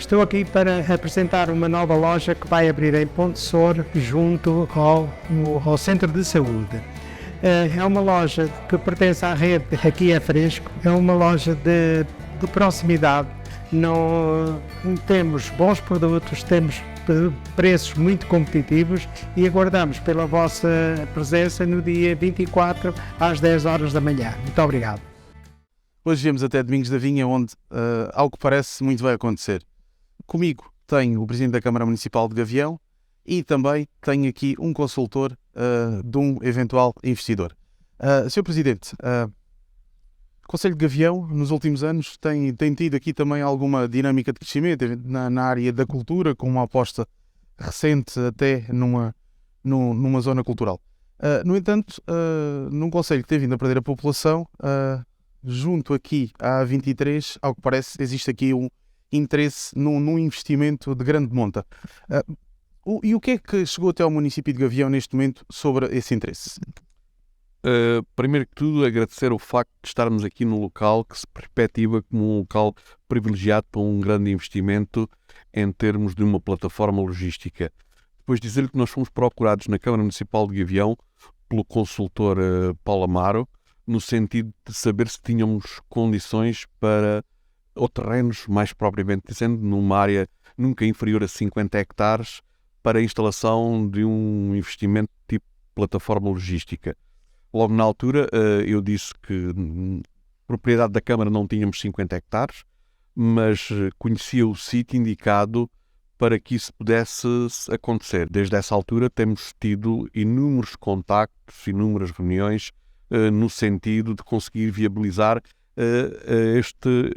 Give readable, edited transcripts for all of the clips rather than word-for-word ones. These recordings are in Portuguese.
Estou aqui para apresentar uma nova loja que vai abrir em Ponte Sor, junto ao Centro de Saúde. É uma loja que pertence à rede Aqui é Fresco, é uma loja de proximidade. Não temos bons produtos, temos preços muito competitivos e aguardamos pela vossa presença no dia 24 às 10 horas da manhã. Muito obrigado. Hoje viemos até Domingos da Vinha, onde algo que parece muito vai acontecer. Comigo tenho o Presidente da Câmara Municipal de Gavião e também tenho aqui um consultor de um eventual investidor. Sr. Presidente, o Concelho de Gavião, nos últimos anos, tem tido aqui também alguma dinâmica de crescimento na área da cultura, com uma aposta recente até numa zona cultural. No entanto, num Concelho que tem vindo a perder a população, junto aqui à 23, ao que parece, existe aqui um interesse num investimento de grande monta. E o que é que chegou até ao município de Gavião neste momento sobre esse interesse? Primeiro que tudo, agradecer o facto de estarmos aqui num local que se perspectiva como um local privilegiado para um grande investimento em termos de uma plataforma logística. Depois dizer-lhe que nós fomos procurados na Câmara Municipal de Gavião pelo consultor Paulo Amaro, no sentido de saber se tínhamos condições para, ou terrenos, mais propriamente dizendo, numa área nunca inferior a 50 hectares, para a instalação de um investimento tipo plataforma logística. Logo na altura eu disse que propriedade da Câmara não tínhamos 50 hectares, mas conhecia o sítio indicado para que isso pudesse acontecer. Desde essa altura temos tido inúmeros contactos, inúmeras reuniões no sentido de conseguir viabilizar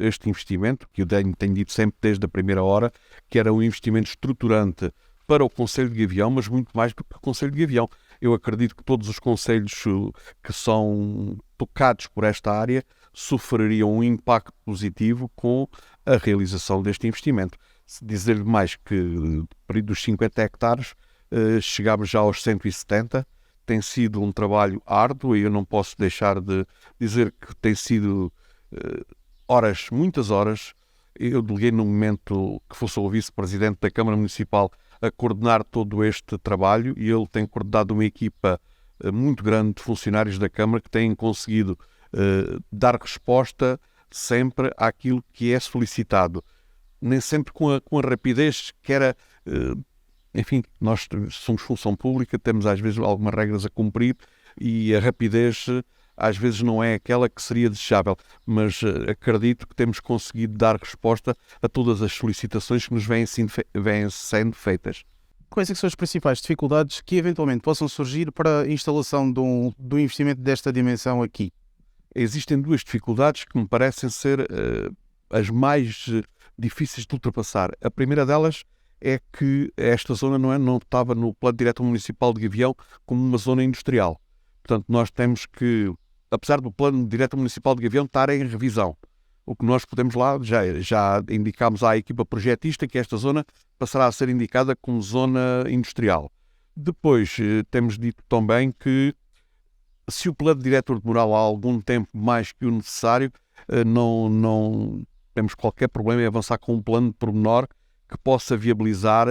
este investimento, que eu tenho dito sempre desde a primeira hora, que era um investimento estruturante para o Concelho de Gavião, mas muito mais do que o Concelho de Gavião. Eu acredito que todos os concelhos que são tocados por esta área sofreriam um impacto positivo com a realização deste investimento. Se dizer-lhe mais que, dos 50 hectares, chegámos já aos 170, tem sido um trabalho árduo e eu não posso deixar de dizer que tem sido horas, muitas horas. Eu deleguei no momento que fosse o vice-presidente da Câmara Municipal a coordenar todo este trabalho e ele tem coordenado uma equipa muito grande de funcionários da Câmara que têm conseguido dar resposta sempre àquilo que é solicitado. Nem sempre com a rapidez que era... Enfim, nós somos função pública, temos às vezes algumas regras a cumprir e a rapidez às vezes não é aquela que seria desejável, mas acredito que temos conseguido dar resposta a todas as solicitações que nos vêm sendo feitas. Quais é que são as principais dificuldades que eventualmente possam surgir para a instalação de um investimento desta dimensão aqui? Existem duas dificuldades que me parecem ser as mais difíceis de ultrapassar. A primeira delas é que esta zona não estava no plano diretor municipal de Gavião como uma zona industrial. Portanto, nós temos que, apesar do plano diretor municipal de Gavião estar em revisão, o que nós podemos lá, já indicámos à equipa projetista que esta zona passará a ser indicada como zona industrial. Depois, temos dito também que se o plano diretor demorar lá algum tempo mais que o necessário, não temos qualquer problema em avançar com um plano de pormenor que possa viabilizar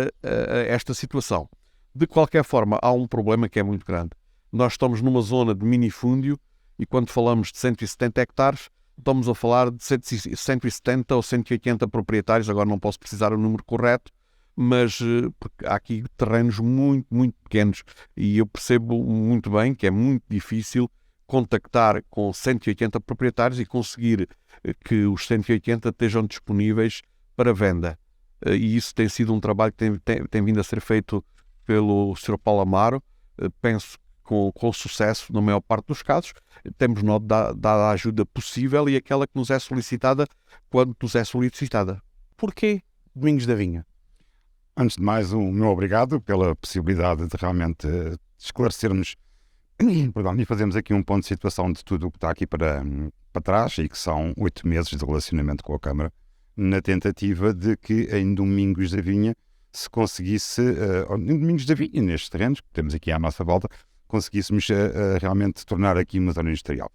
esta situação. De qualquer forma, há um problema que é muito grande. Nós estamos numa zona de minifúndio e quando falamos de 170 hectares, estamos a falar de 170 ou 180 proprietários, agora não posso precisar o número correto, mas porque há aqui terrenos muito, muito pequenos e eu percebo muito bem que é muito difícil contactar com 180 proprietários e conseguir que os 180 estejam disponíveis para venda. E isso tem sido um trabalho que tem vindo a ser feito pelo Sr. Paulo Amaro, penso com sucesso na maior parte dos casos. Temos dado a ajuda possível e aquela que nos é solicitada quando nos é solicitada. Porquê Domingos da Vinha? Antes de mais, o meu obrigado pela possibilidade de realmente esclarecermos e fazermos aqui um ponto de situação de tudo o que está aqui para trás e que são 8 meses de relacionamento com a Câmara, na tentativa de que em Domingos da Vinha se conseguisse, em Domingos da Vinha, nestes terrenos que temos aqui à nossa volta, conseguíssemos realmente tornar aqui uma zona industrial.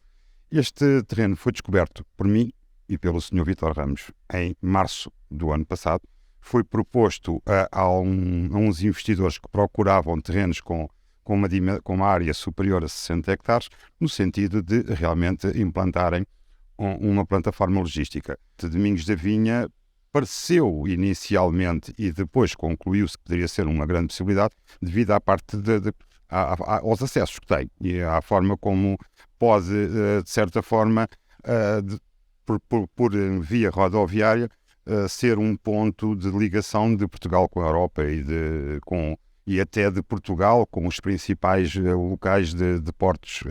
Este terreno foi descoberto por mim e pelo Sr. Vítor Ramos em março do ano passado. foi proposto a uns investidores que procuravam terrenos com uma área superior a 60 hectares, no sentido de realmente implantarem uma plataforma logística. De Domingos da Vinha pareceu inicialmente e depois concluiu-se que poderia ser uma grande possibilidade devido à parte aos acessos que tem e à forma como pode, de certa forma, por via rodoviária, ser um ponto de ligação de Portugal com a Europa e até de Portugal com os principais locais de portos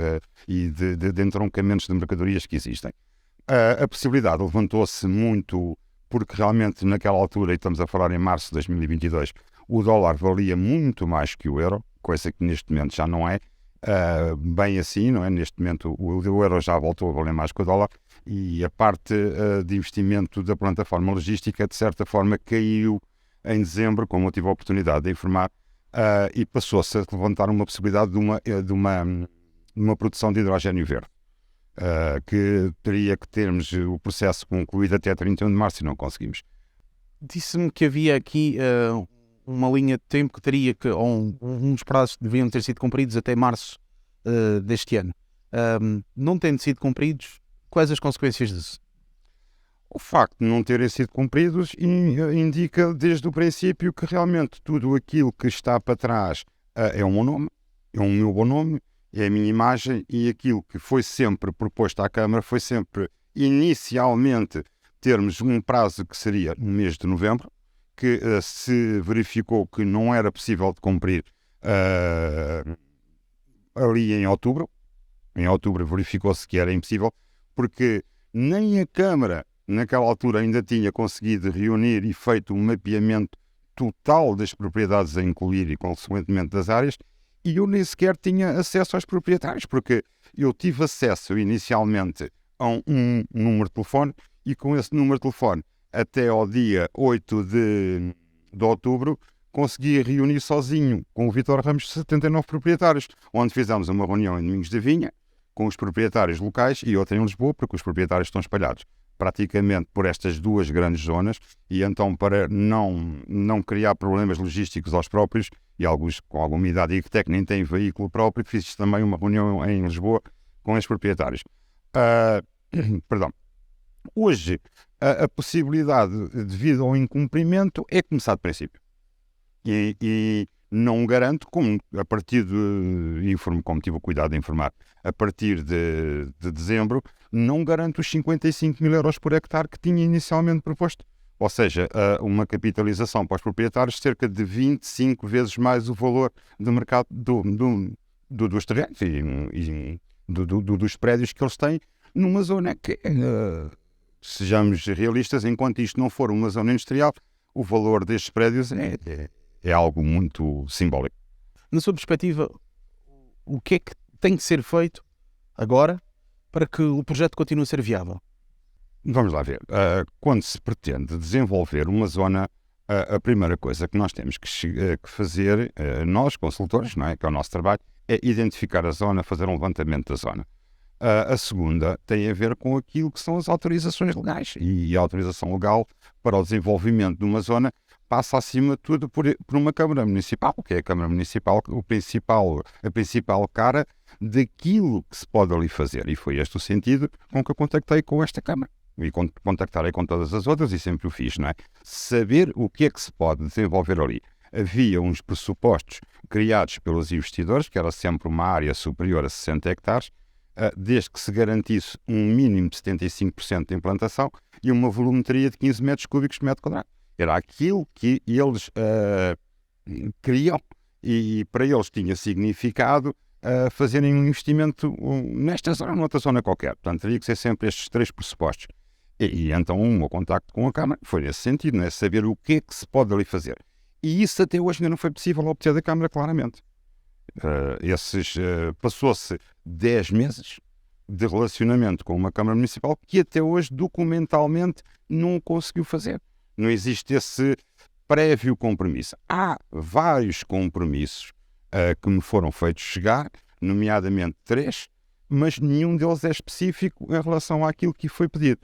e de entroncamentos de mercadorias que existem. A possibilidade levantou-se muito porque realmente naquela altura, e estamos a falar em março de 2022, o dólar valia muito mais que o euro, coisa que neste momento já não é bem assim, não é? Neste momento o euro já voltou a valer mais que o dólar e a parte de investimento da plataforma logística de certa forma caiu em dezembro, como eu tive a oportunidade de informar, e passou-se a levantar uma possibilidade de uma produção de hidrogénio verde. Que teria que termos o processo concluído até 31 de março e não conseguimos. Disse-me que havia aqui uma linha de tempo que teria que, ou uns prazos que deviam ter sido cumpridos até março deste ano. Não tendo sido cumpridos, quais as consequências disso? O facto de não terem sido cumpridos indica desde o princípio que realmente tudo aquilo que está para trás é um meu nome, é um meu bom nome, é a minha imagem e aquilo que foi sempre proposto à Câmara foi sempre, inicialmente, termos um prazo que seria no mês de novembro, que se verificou que não era possível de cumprir ali em outubro. Em outubro verificou-se que era impossível, porque nem a Câmara, naquela altura, ainda tinha conseguido reunir e feito um mapeamento total das propriedades a incluir e, consequentemente, das áreas, e eu nem sequer tinha acesso aos proprietários, porque eu tive acesso inicialmente a um número de telefone e com esse número de telefone até ao dia 8 de outubro consegui reunir sozinho com o Vítor Ramos 79 proprietários, onde fizemos uma reunião em Domingos da Vinha com os proprietários locais e outra em Lisboa, porque os proprietários estão espalhados praticamente por estas duas grandes zonas e então para não criar problemas logísticos aos próprios e alguns com alguma idade e que até que nem têm veículo próprio, fiz também uma reunião em Lisboa com os proprietários. Perdão. Hoje, a possibilidade devido ao incumprimento é começar de princípio. E não garanto, como a partir como tive o cuidado de informar, a partir de dezembro, não garanto os 55 mil euros por hectare que tinha inicialmente proposto. Ou seja, uma capitalização para os proprietários cerca de 25 vezes mais o valor de mercado dos terrenos e dos prédios que eles têm numa zona que, sejamos realistas, enquanto isto não for uma zona industrial, o valor destes prédios é algo muito simbólico. Na sua perspectiva, o que é que tem que ser feito agora para que o projeto continue a ser viável? Vamos lá ver. Quando se pretende desenvolver uma zona, a primeira coisa que nós temos que fazer, nós, consultores, não é? Que é o nosso trabalho, é identificar a zona, fazer um levantamento da zona. A segunda tem a ver com aquilo que são as autorizações legais. E a autorização legal para o desenvolvimento de uma zona passa, acima de tudo, por uma Câmara Municipal, que é a Câmara Municipal, a principal cara daquilo que se pode ali fazer. E foi este o sentido com que eu contactei com esta Câmara. E contactarei com todas as outras e sempre o fiz, não é? Saber o que é que se pode desenvolver ali. Havia uns pressupostos criados pelos investidores, que era sempre uma área superior a 60 hectares, desde que se garantisse um mínimo de 75% de implantação e uma volumetria de 15 metros cúbicos por metro quadrado. Era aquilo que eles queriam e para eles tinha significado fazerem um investimento nesta zona ou noutra zona qualquer. Portanto, teria que ser sempre estes três pressupostos. E então o meu contacto com a Câmara foi nesse sentido, não é? Saber o que é que se pode ali fazer. E isso até hoje ainda não foi possível obter da Câmara, claramente. Passou-se 10 meses de relacionamento com uma Câmara Municipal que até hoje documentalmente não conseguiu fazer. Não existe esse prévio compromisso. Há vários compromissos que me foram feitos chegar, nomeadamente 3, mas nenhum deles é específico em relação àquilo que foi pedido.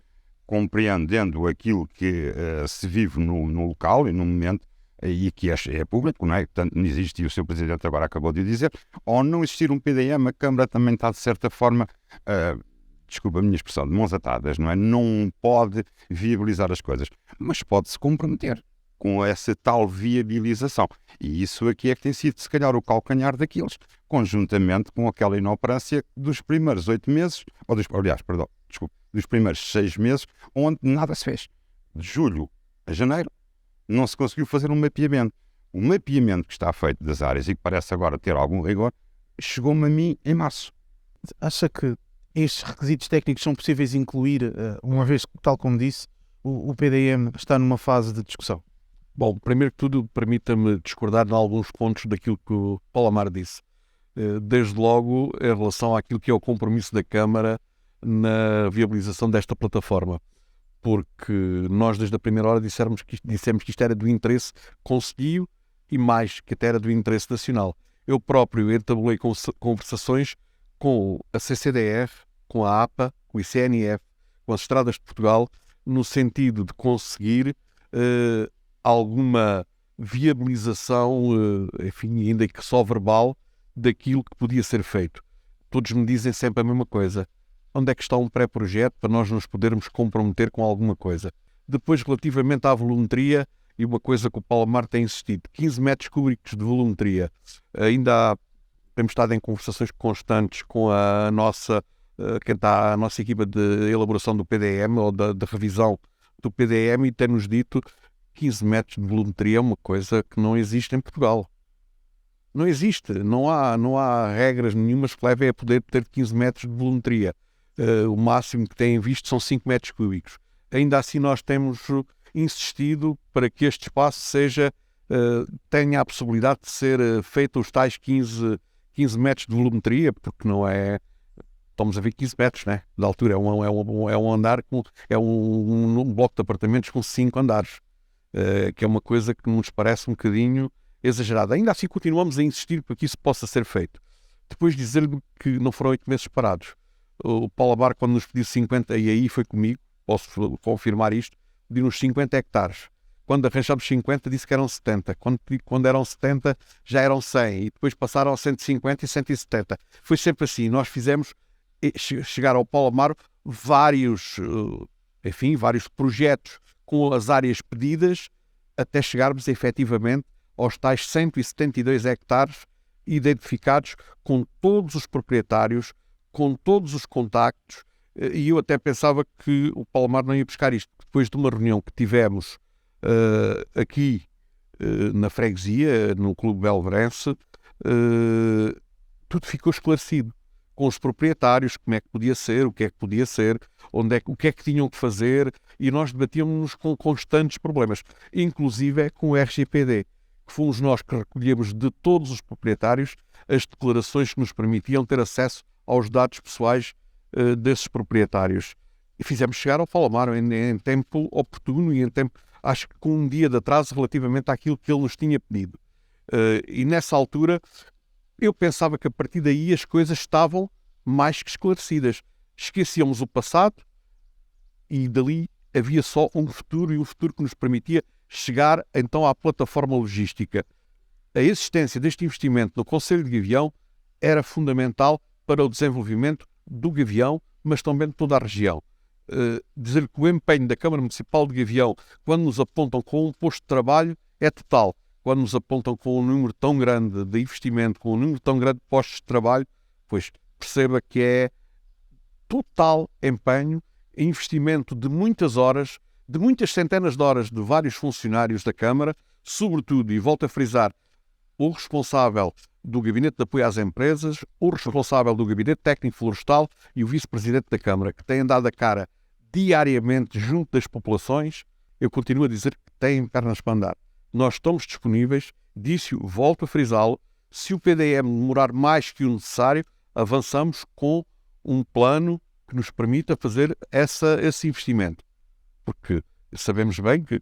compreendendo aquilo que se vive no local e no momento, e que é público, não é? Portanto, não existe, e o Sr. Presidente agora acabou de dizer, ao não existir um PDM, a Câmara também está, de certa forma, desculpa a minha expressão, de mãos atadas, não é? Não pode viabilizar as coisas, mas pode-se comprometer com essa tal viabilização. E isso aqui é que tem sido, se calhar, o calcanhar daqueles, conjuntamente com aquela inoperância dos primeiros 8 meses, dos primeiros 6 meses, onde nada se fez. De julho a janeiro, não se conseguiu fazer um mapeamento. O mapeamento que está feito das áreas e que parece agora ter algum rigor, chegou-me a mim em março. Acha que estes requisitos técnicos são possíveis incluir, uma vez que, tal como disse, o PDM está numa fase de discussão? Bom, primeiro que tudo, permita-me discordar em alguns pontos daquilo que o Paulo Amar disse. Desde logo, em relação àquilo que é o compromisso da Câmara na viabilização desta plataforma. Porque nós, desde a primeira hora, dissemos que isto era do interesse concelhio e mais, que até era do interesse nacional. Eu próprio entabulei conversações com a CCDF, com a APA, com o ICNF, com as Estradas de Portugal, no sentido de conseguir alguma viabilização, enfim, ainda que só verbal, daquilo que podia ser feito. Todos me dizem sempre a mesma coisa. Onde é que está um pré-projeto para nós nos podermos comprometer com alguma coisa? Depois, relativamente à volumetria, e uma coisa que o Paulo Amar tem insistido, 15 metros cúbicos de volumetria. Temos estado em conversações constantes com a nossa equipa de elaboração do PDM, ou da revisão do PDM, e tem-nos dito 15 metros de volumetria é uma coisa que não existe em Portugal. Não existe. Não há regras nenhumas que levem a poder ter 15 metros de volumetria. O máximo que têm visto são 5 metros cúbicos. Ainda assim, nós temos insistido para que este espaço tenha a possibilidade de ser feito os tais 15 metros de volumetria, porque não é... Estamos a ver 15 metros, né? De altura. É um andar, um bloco de apartamentos com 5 andares. Que é uma coisa que nos parece um bocadinho exagerada. Ainda assim, continuamos a insistir para que isso possa ser feito. Depois dizer-lhe que não foram 8 meses parados. O Paulo Amar, quando nos pediu 50, e aí foi comigo, posso confirmar isto, pediu-nos 50 hectares. Quando arranjamos 50, disse que eram 70. Quando eram 70, já eram 100. E depois passaram a 150 e 170. Foi sempre assim. Nós fizemos chegar ao Paulo Amar vários projetos com as áreas pedidas, até chegarmos efetivamente aos tais 172 hectares identificados com todos os proprietários, com todos os contactos, e eu até pensava que o Paulo Amar não ia buscar isto. Depois de uma reunião que tivemos aqui na freguesia, no Clube Belverense, tudo ficou esclarecido. Com os proprietários, como é que podia ser, o que é que podia ser, o que é que tinham que fazer, e nós debatíamos com constantes problemas, inclusive com o RGPD, que fomos nós que recolhemos de todos os proprietários as declarações que nos permitiam ter acesso aos dados pessoais desses proprietários. E fizemos chegar ao Paulo Amar em tempo oportuno e em tempo, acho que com um dia de atraso relativamente àquilo que ele nos tinha pedido. E nessa altura eu pensava que a partir daí as coisas estavam mais que esclarecidas. Esquecíamos o passado e dali havia só um futuro, e um futuro que nos permitia chegar então à plataforma logística. A existência deste investimento no Concelho de Gavião era fundamental para o desenvolvimento do Gavião, mas também de toda a região. Dizer que o empenho da Câmara Municipal de Gavião, quando nos apontam com um posto de trabalho, é total. Quando nos apontam com um número tão grande de investimento, com um número tão grande de postos de trabalho, pois perceba que é total empenho, investimento de muitas horas, de muitas centenas de horas de vários funcionários da Câmara, sobretudo, e volto a frisar, o responsável do Gabinete de Apoio às Empresas, o responsável do Gabinete Técnico Florestal e o Vice-Presidente da Câmara, que têm dado a cara diariamente junto das populações. Eu continuo a dizer que têm pernas para andar. Nós estamos disponíveis, disse-o, volto a frisá-lo, se o PDM demorar mais que o necessário, avançamos com um plano que nos permita fazer esse investimento. Porque sabemos bem que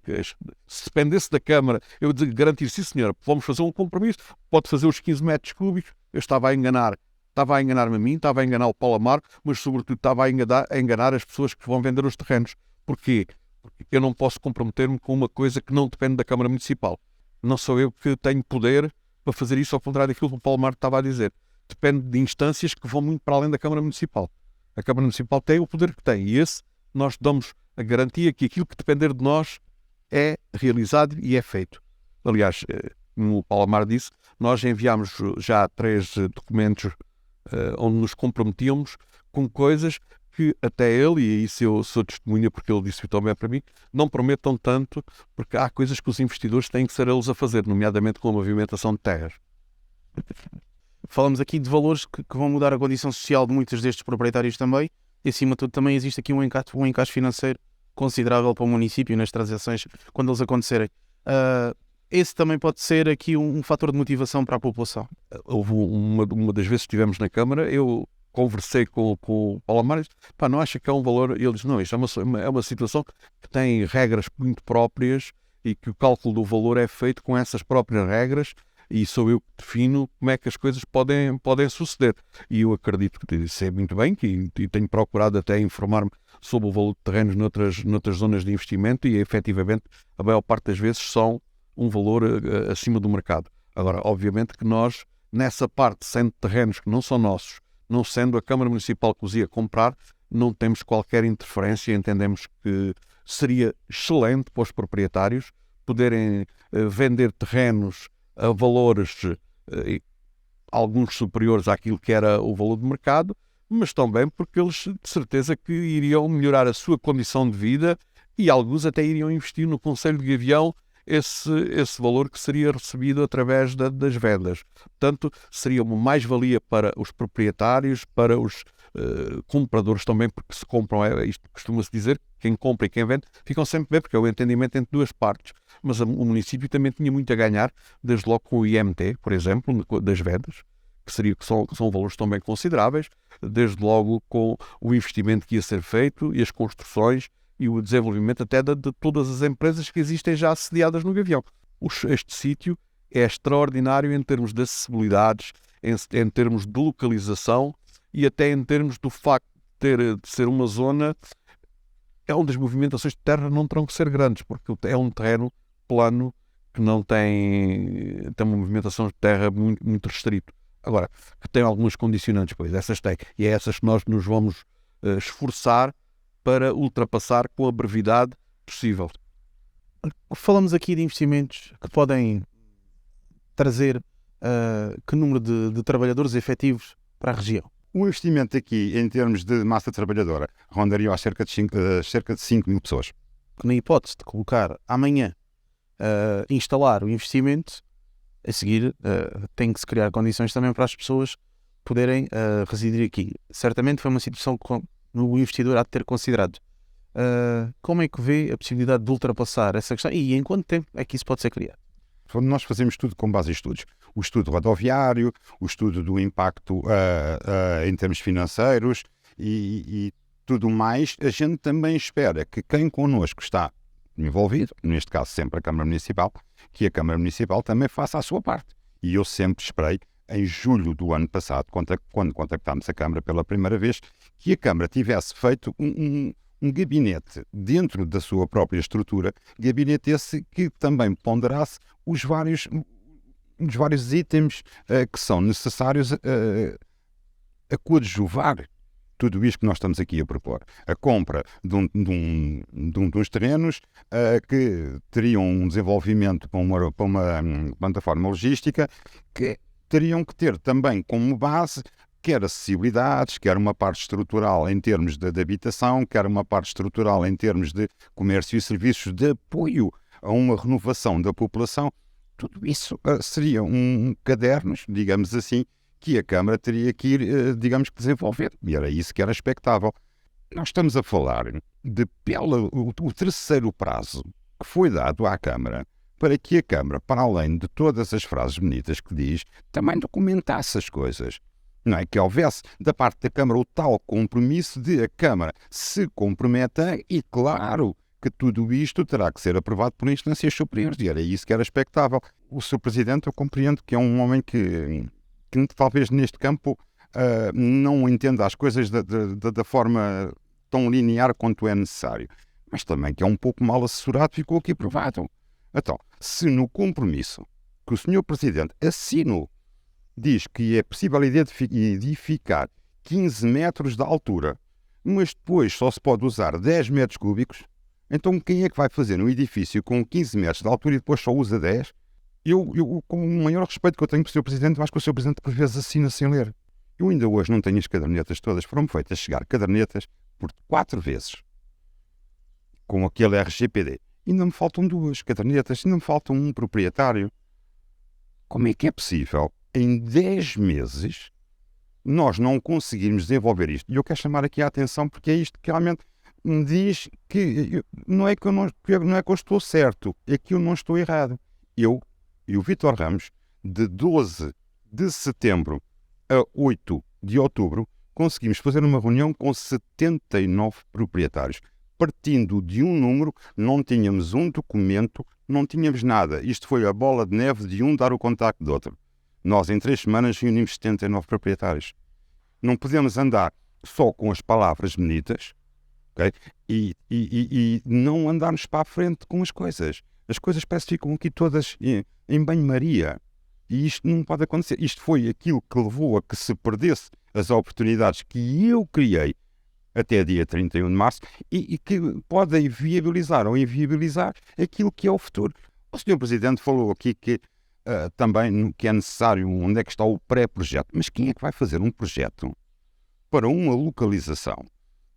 se dependesse da Câmara, eu garantir, sim senhora, vamos fazer um compromisso, pode fazer os 15 metros cúbicos, eu estava a enganar-me a mim, estava a enganar o Paulo Amar, mas sobretudo estava a enganar as pessoas que vão vender os terrenos. Porquê? Porque eu não posso comprometer-me com uma coisa que não depende da Câmara Municipal. Não sou eu que tenho poder para fazer isso, ao contrário daquilo que o Paulo Marto estava a dizer. Depende de instâncias que vão muito para além da Câmara Municipal. A Câmara Municipal tem o poder que tem e esse nós damos a garantia que aquilo que depender de nós é realizado e é feito. Aliás, como o Paulo Amar disse, nós enviámos já 3 documentos onde nos comprometíamos com coisas que até ele, e isso eu sou testemunha porque ele disse também para mim, não prometam tanto, porque há coisas que os investidores têm que ser eles a fazer, nomeadamente com a movimentação de terras. Falamos aqui de valores que vão mudar a condição social de muitos destes proprietários também, e acima de tudo também existe aqui um encaixe financeiro considerável para o município nas transações quando eles acontecerem. Esse também pode ser aqui um fator de motivação para a população. Houve uma das vezes que estivemos na Câmara, eu conversei com o Paulo Amar e disse, não acha que é um valor? E ele disse, não, isto é uma situação que tem regras muito próprias e que o cálculo do valor é feito com essas próprias regras e sou eu que defino como é que as coisas podem suceder. E eu acredito que sei muito bem, e tenho procurado até informar-me sobre o valor de terrenos noutras zonas de investimento e, efetivamente, a maior parte das vezes são um valor acima do mercado. Agora, obviamente que nós, nessa parte, sendo terrenos que não são nossos, não sendo a Câmara Municipal que os ia comprar, não temos qualquer interferência. Entendemos que seria excelente para os proprietários poderem vender terrenos a valores alguns superiores àquilo que era o valor de mercado, mas também porque eles de certeza que iriam melhorar a sua condição de vida e alguns até iriam investir no Concelho de Gavião esse valor que seria recebido através das vendas. Portanto, seria uma mais-valia para os proprietários, para os compradores também, porque se compram, isto costuma-se dizer, quem compra e quem vende ficam sempre bem, porque é o entendimento entre duas partes. Mas o município também tinha muito a ganhar, desde logo com o IMT, por exemplo, das vendas, que são valores também consideráveis, desde logo com o investimento que ia ser feito e as construções e o desenvolvimento até de todas as empresas que existem já assediadas no Gavião. Este sítio é extraordinário em termos de acessibilidades, em termos de localização e até em termos do facto de ser uma zona onde as movimentações de terra não terão que ser grandes, porque é um terreno plano que não tem uma movimentação de terra muito, muito restrito. Agora, que tem algumas condicionantes, pois essas têm, e é essas que nós nos vamos esforçar para ultrapassar com a brevidade possível. Falamos aqui de investimentos que podem trazer que número de trabalhadores efetivos para a região? O investimento aqui, em termos de massa trabalhadora, rondaria a cerca de 5 mil pessoas. Na hipótese de colocar amanhã, instalar o investimento, a seguir tem que se criar condições também para as pessoas poderem residir aqui. Certamente foi uma situação que o investidor há de ter considerado. Como é que vê a possibilidade de ultrapassar essa questão e em quanto tempo é que isso pode ser criado? Nós fazemos tudo com base em estudos. O estudo rodoviário, o estudo do impacto em termos financeiros e tudo mais. A gente também espera que quem connosco está envolvido, neste caso sempre a Câmara Municipal, que a Câmara Municipal também faça a sua parte. E eu sempre esperei, em julho do ano passado, quando contactámos a Câmara pela primeira vez, que a Câmara tivesse feito um gabinete dentro da sua própria estrutura, gabinete esse que também ponderasse os vários itens que são necessários a coadjuvar tudo isto que nós estamos aqui a propor. A compra de uns terrenos que teriam um desenvolvimento para uma plataforma logística que teriam que ter também como base quer acessibilidades, quer uma parte estrutural em termos de habitação, quer uma parte estrutural em termos de comércio e serviços de apoio a uma renovação da população. Tudo isso seria um cadernos, digamos assim, que a Câmara teria que ir, digamos que desenvolver. E era isso que era expectável. Nós estamos a falar de o terceiro prazo que foi dado à Câmara para que a Câmara, para além de todas as frases bonitas que diz, também documentasse as coisas. Não é que houvesse da parte da Câmara o tal compromisso de a Câmara se comprometer e, claro, que tudo isto terá que ser aprovado por instâncias superiores. E era isso que era expectável. O Sr. Presidente, eu compreendo que é um homem que talvez neste campo não entenda as coisas da forma tão linear quanto é necessário. mas também que é um pouco mal assessorado, ficou aqui provado. Então, se no compromisso que o Sr. Presidente assinou diz que é possível edificar 15 metros de altura, mas depois só se pode usar 10 metros cúbicos, então quem é que vai fazer um edifício com 15 metros de altura e depois só usa 10? Eu com o maior respeito que eu tenho pelo Sr. Presidente, acho que o Sr. Presidente por vezes assina sem ler. Eu ainda hoje não tenho as cadernetas todas, foram feitas chegar cadernetas por 4 vezes, com aquele RGPD. Ainda me faltam 2 cadernetas, ainda me falta um proprietário. Como é que é possível, em 10 meses, nós não conseguirmos desenvolver isto? E eu quero chamar aqui a atenção porque é isto que realmente me diz que não é que eu estou certo, é que eu não estou errado. Eu e o Vítor Ramos, de 12 de setembro a 8 de outubro, conseguimos fazer uma reunião com 79 proprietários. Partindo de um número, não tínhamos um documento, não tínhamos nada. Isto foi a bola de neve de um dar o contacto do outro. Nós, em 3 semanas, reunimos 79 proprietários. Não podemos andar só com as palavras bonitas, okay? E não andarmos para a frente com as coisas. As coisas parece que ficam aqui todas em banho-maria. E isto não pode acontecer. Isto foi aquilo que levou a que se perdesse as oportunidades que eu criei até dia 31 de março e que podem viabilizar ou inviabilizar aquilo que é o futuro. O Sr. Presidente falou aqui que também que é necessário onde é que está o pré-projeto. Mas quem é que vai fazer um projeto para uma localização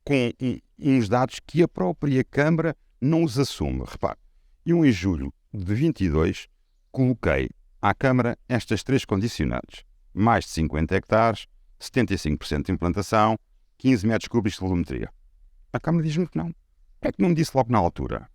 com uns dados que a própria Câmara não os assume? Repare, eu em julho de 22 coloquei à Câmara estas 3 condicionantes. Mais de 50 hectares, 75% de implantação, 15 metros cúbicos de volumetria. A Câmara diz-me que não. Por que é que não me disse logo na altura?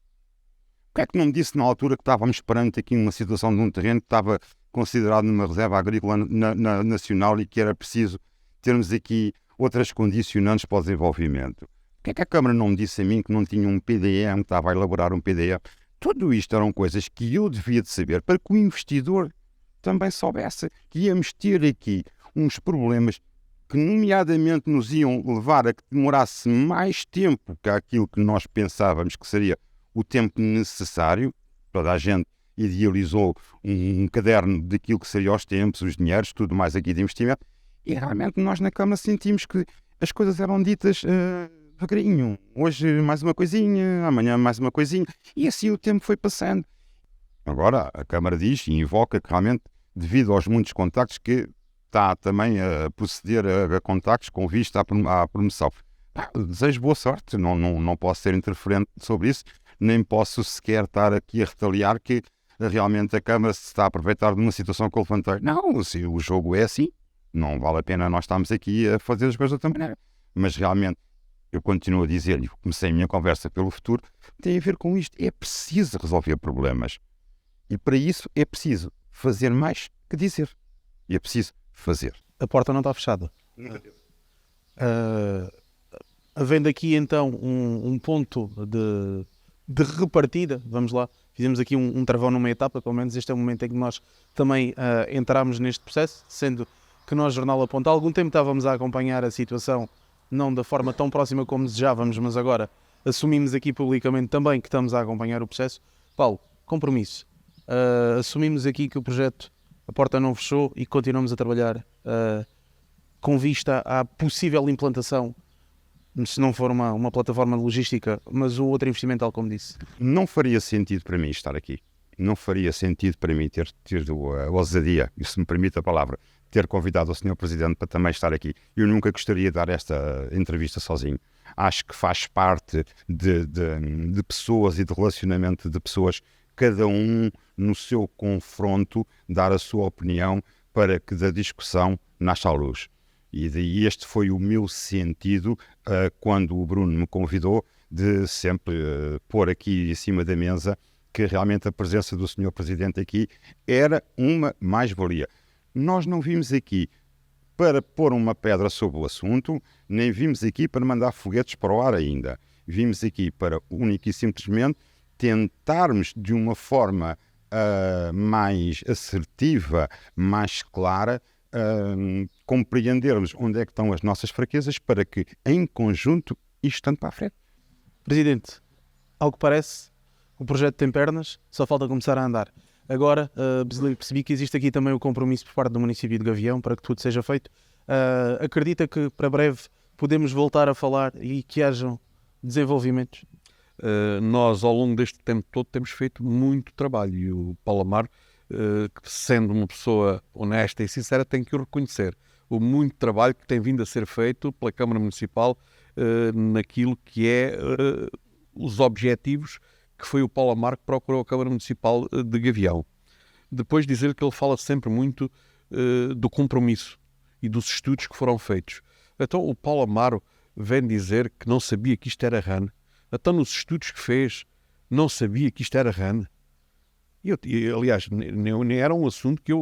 Por que é que não me disse na altura que estávamos perante aqui uma situação de um terreno que estava considerado numa reserva agrícola nacional e que era preciso termos aqui outras condicionantes para o desenvolvimento? Por que é que a Câmara não me disse a mim que não tinha um PDM, que estava a elaborar um PDM? Tudo isto eram coisas que eu devia de saber para que o investidor também soubesse que íamos ter aqui uns problemas que nomeadamente nos iam levar a que demorasse mais tempo que aquilo que nós pensávamos que seria o tempo necessário. Toda a gente idealizou um caderno daquilo que seriam os tempos, os dinheiros, tudo mais aqui de investimento, e realmente nós na Câmara sentimos que as coisas eram ditas devagarinho. Hoje mais uma coisinha, amanhã mais uma coisinha, e assim o tempo foi passando. Agora a Câmara diz e invoca que realmente, devido aos muitos contactos, que está também a proceder a contactos com vista à promoção. Desejo boa sorte, não posso ser interferente sobre isso, nem posso sequer estar aqui a retaliar que realmente a Câmara se está a aproveitar de uma situação que eu levantei. Não, se o jogo é assim, não vale a pena nós estarmos aqui a fazer as coisas de outra maneira. Mas realmente, eu continuo a dizer, e comecei a minha conversa pelo futuro, tem a ver com isto. É preciso resolver problemas. E para isso é preciso fazer mais que dizer. E é preciso fazer. A porta não está fechada. Havendo aqui então um ponto de repartida, vamos lá, fizemos aqui um travão numa etapa, pelo menos este é o momento em que nós também entramos neste processo, sendo que nós, Jornal A Ponto, há algum tempo estávamos a acompanhar a situação, não da forma tão próxima como desejávamos, mas agora assumimos aqui publicamente também que estamos a acompanhar o processo. Paulo, compromisso. Assumimos aqui que o projeto, a porta não fechou e continuamos a trabalhar com vista à possível implantação, se não for uma plataforma de logística, mas o outro investimento, tal como disse. Não faria sentido para mim estar aqui. Não faria sentido para mim ter a ousadia, e se me permite a palavra, ter convidado o Sr. Presidente para também estar aqui. Eu nunca gostaria de dar esta entrevista sozinho. Acho que faz parte de pessoas e de relacionamento de pessoas, cada um no seu confronto, dar a sua opinião para que da discussão nasça a luz. E este foi o meu sentido quando o Bruno me convidou, de sempre pôr aqui em cima da mesa que realmente a presença do Sr. Presidente aqui era uma mais-valia. Nós não vimos aqui para pôr uma pedra sobre o assunto, nem vimos aqui para mandar foguetes para o ar ainda. Vimos aqui para, única e simplesmente, tentarmos de uma forma mais assertiva, mais clara, compreendermos onde é que estão as nossas fraquezas para que, em conjunto, isto ande para a frente. Presidente, Ao que parece, o projeto tem pernas, só falta começar a andar. Agora, percebi que existe aqui também o compromisso por parte do município de Gavião para que tudo seja feito. Acredita que para breve podemos voltar a falar e que hajam desenvolvimentos? Nós, ao longo deste tempo todo, temos feito muito trabalho e o Paulo Amaro, sendo uma pessoa honesta e sincera, tem que o reconhecer. O muito trabalho que tem vindo a ser feito pela Câmara Municipal naquilo que é os objetivos que foi o Paulo Amaro que procurou a Câmara Municipal de Gavião. Depois dizer que ele fala sempre muito do compromisso e dos estudos que foram feitos. Então o Paulo Amaro vem dizer que não sabia que isto era RAN. Então nos estudos que fez não sabia que isto era RAN. Aliás, nem era um assunto que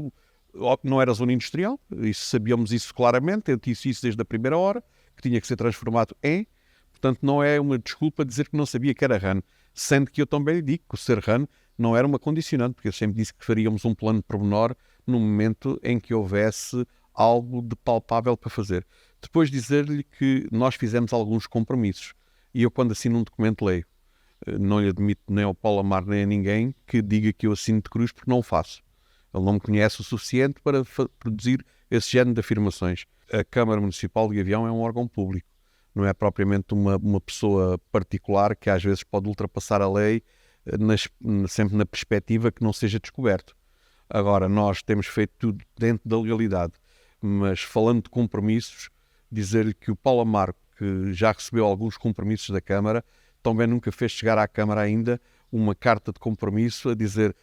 não era zona industrial, sabíamos isso claramente, eu disse isso desde a primeira hora, que tinha que ser transformado em, portanto não é uma desculpa dizer que não sabia que era RAN, sendo que eu também lhe digo que o ser RAN não era uma condicionante, porque eu sempre disse que faríamos um plano pormenor no momento em que houvesse algo de palpável para fazer. Depois dizer-lhe que nós fizemos alguns compromissos, e eu quando assino um documento leio. Não lhe admito nem ao Paulo Amaro nem a ninguém que diga que eu assino de cruz porque não o faço. Ele não me conhece o suficiente para produzir esse género de afirmações. A Câmara Municipal de Gavião é um órgão público. Não é propriamente uma pessoa particular que às vezes pode ultrapassar a lei sempre na perspectiva que não seja descoberto. Agora, nós temos feito tudo dentro da legalidade, mas falando de compromissos, dizer-lhe que o Paulo Amaro, que já recebeu alguns compromissos da Câmara, também nunca fez chegar à Câmara ainda uma carta de compromisso a dizer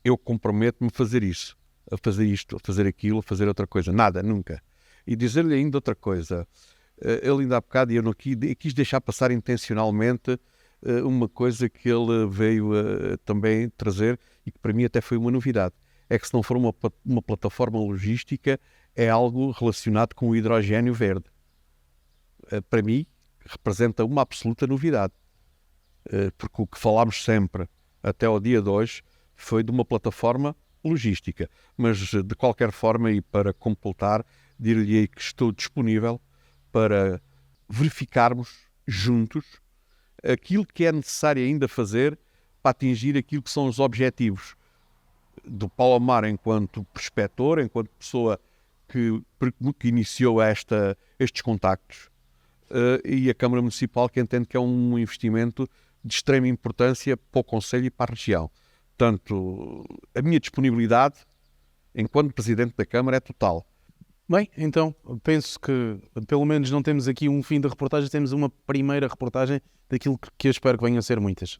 eu comprometo-me a fazer isso, a fazer isto, a fazer aquilo, a fazer outra coisa. Nada, nunca. E dizer-lhe ainda outra coisa. Ele ainda há bocado, e eu não quis deixar passar intencionalmente uma coisa que ele veio também trazer e que para mim até foi uma novidade. É que se não for uma plataforma logística, é algo relacionado com o hidrogénio verde. Para mim, representa uma absoluta novidade. Porque o que falámos sempre até ao dia de hoje foi de uma plataforma logística. Mas, de qualquer forma, e para completar, dir-lhe que estou disponível para verificarmos juntos aquilo que é necessário ainda fazer para atingir aquilo que são os objetivos do Paulo Amaro enquanto prospector, enquanto pessoa que iniciou estes contactos, e a Câmara Municipal, que entende que é um investimento de extrema importância para o Conselho e para a região. Portanto, a minha disponibilidade enquanto Presidente da Câmara é total. Bem, então, penso que pelo menos não temos aqui um fim de reportagem, temos uma primeira reportagem daquilo que eu espero que venham a ser muitas.